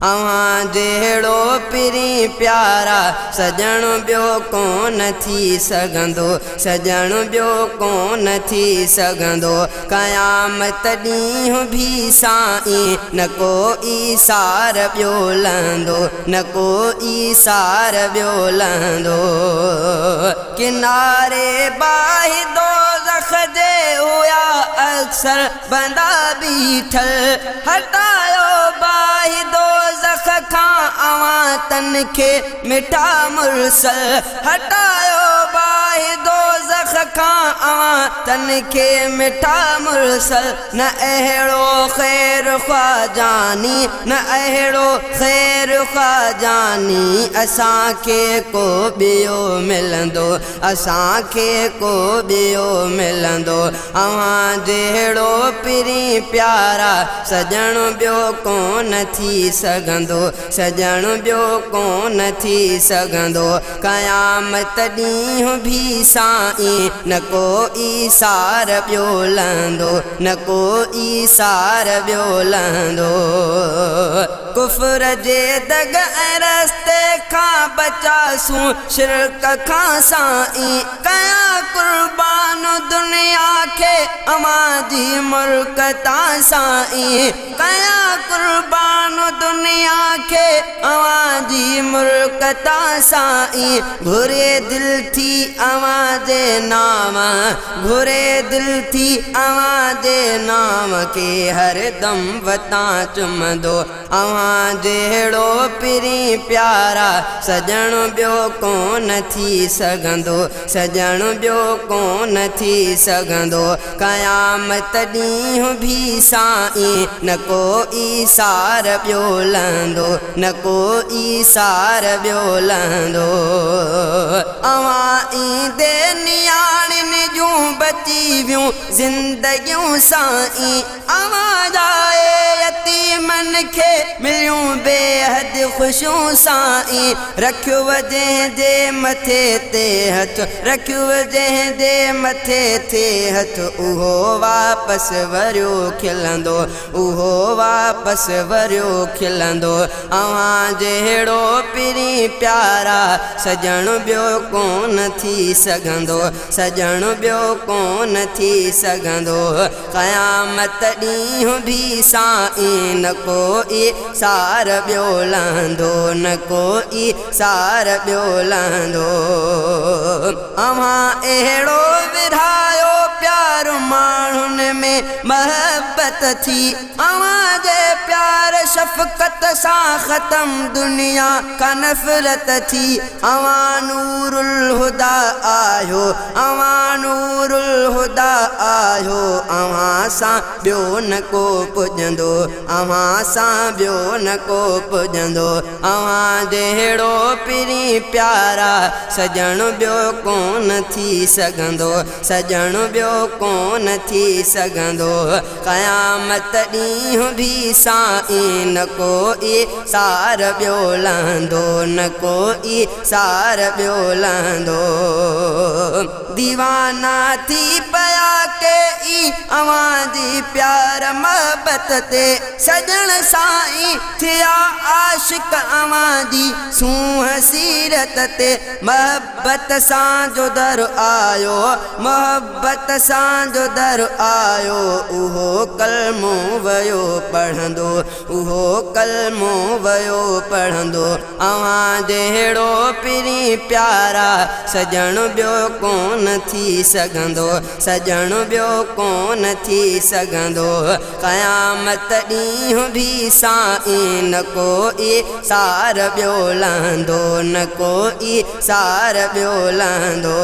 अवां जहिड़ो पिरी प्यारा सजण ॿियो कोन थी सघंदो, सजण ॿियो कोन थी सघंदो। क़यामत ॾींहुं भी साईं न को ईसार ॿियो लहंदो, न को ईसार ॿियो लहंदो। किनारे बाहि दोज़ख जे हुया अक्सर बंदा बीठल, हटायो बाहि दोज़ख खां अवां तन खे मिठा मुरसल, हटायो बाहि दोज़ख खां अवां तन खे मिठा मुरसल। न अहिड़ो ख़ैर ख्वाजानी, न अहिड़ो ख़ैर ख्वाजानी असांखे को ॿियो मिलंदो, असांखे को ॿियो मिलंदो। अवां जहिड़ो पिरी प्यारा सजण ॿियो कोन थी सघंदो, सजण ॿियो कोन थी सघंदो। क़यामत ॾींहुं भी साईं न को ईसार ॿियो लहंदो, न को ईसार ॿियो लहंदो। कुफ्र जे दग ऐं रस्ते खां बचासूं शिरक खां साईं, कयां कुर्बान दुनिया खे अवां जी मुल्क तां साईं, कयां कुर्बान दुनिया खे अवां जी मुल्क तां साईं। घुरे दिल थी अवां जे नाम, घुरे दिल थी अवां जे नाम के हर दम वतां चुमंदो। अवां जहिड़ो पिरी प्यारा सजण ॿियो कोन थी सघंदो, सजण ॿियो कोन थी सघंदो। क़यामत ॾींहुं भी साईं न को ईसार ॿियो लहंदो, न को ईसार ॿियो लहंदो। अवां ईंदे नियाणियुनि जूं बची वियूं ज़िंदगियूं साईं, अवां जाए यतीमन खे मिलियूं बेहद ख़ुशियूं साईं। रखियो जंहिंजे मथे ते हथ, रखियो जंहिंजे मथे ते हथ, उहो वापसि वरियो खिलंदो, उहो वापसि वरियो खिलंदो। अवां जहिड़ो पिरी प्यारा सजण ॿियो कोन थी सघंदो, सजण ॿियो कोन थी सघंदो। क़यामत ॾींहुं भी साईं न को ईसार ॿियो लहंदो, न को ईसार ॿियो लहंदो। अवां अहिड़ो विरहायो प्यार माण्हुनि में महबत थी, अवां जे प्यार शफ़क़त सां ख़त्म दुनिया का नफ़रत थी। अवां नूरुल हुदा आहियो, अवां नूरुल हुदा आहियो, अवां सां ॿियो न को पुॼंदो, अवां सां ॿियो न को पुॼंदो। अवां जहिड़ो पिरी प्यारा सजण ॿियो कोन थी सघंदो, सजण ॿियो कोन थी सघंदो। क़यामत ॾींहुं भी साईं न को ईसार ॿियो लहंदो, न को ईसार ॿियो लहंदो। दीवाना थी पया के ई अवां जी प्यार महबत ते, सजण साईं थिया आशिक अवां जी सूंह सीरत ते। महबत सां जो दर आयो, महबत सां जो दर आयो, उहो कलमो वयो पढ़ंदो, उहो कलमो वयो पढ़ंदो। अवां जहिड़ो पिरी प्यारा सजण ॿियो कोन थी सघंदो, सजण ॿियो कोन थी सघंदो। क़यामत ॾींहुं भी साईं न को ईसार ॿियो लहंदो, न को ईसार ॿियो लहंदो।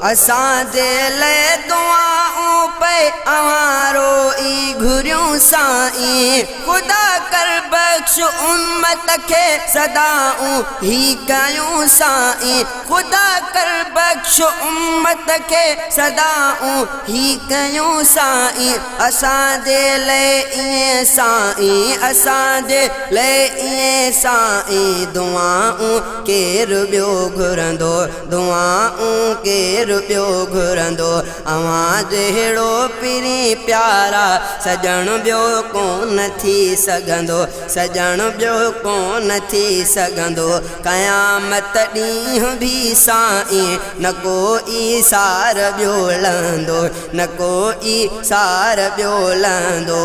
असां जे लाइ दुआऊं पे अवां रोई घुरियूं साईं, ख़ुदा कर बख़्श उम्मत खे सदाऊं ही कयूं साईं, ख़ुदा कर बख़्श उम्मत खे सदाऊं ही कयूं साईं। असां जे लाइ ईअं साईं, असां जे लाइ ईअं साईं, दुआऊं केरु ॿियो घुरंदो, दुआऊं केरु ॿियो घुरंदो। अवां जहिड़ो पिरी प्यारा सजण ॿियो कोन थी सघंदो, सजण सजण ॿियो कोन थी सघंदो क़यामत ॾींहुं भी साईं न को ईसार ॿियो लहंदो न को ईसार ॿियो लहंदो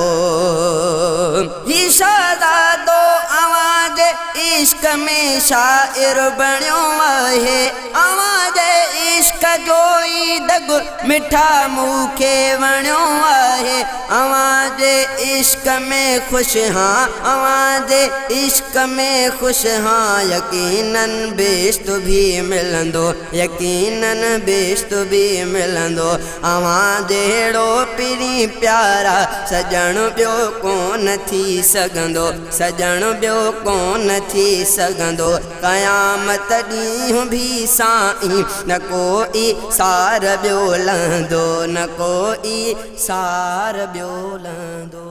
ही शहज़ादो आवाज़ इश्क में शाइर बणियो आहे आवाज़ इश्क जो ई दग मिठा मूंखे वणियो आहे आवाज़ इश्क में खुश हाँ आवाज़ इश्क में खुश हाँ यकीनन बेश्त भी मिलंदो यकीनन बेश्त भी मिलंदो आवाज़ अहिड़ो पिरी प्यारा सजण ॿियो कोन थी सघंदो सजण ॿियो कोन थी सघंदो क़यामत ॾींहुं भी साईं न को ईसार ॿियो लहंदो न को ईसार ॿियो लहंदो।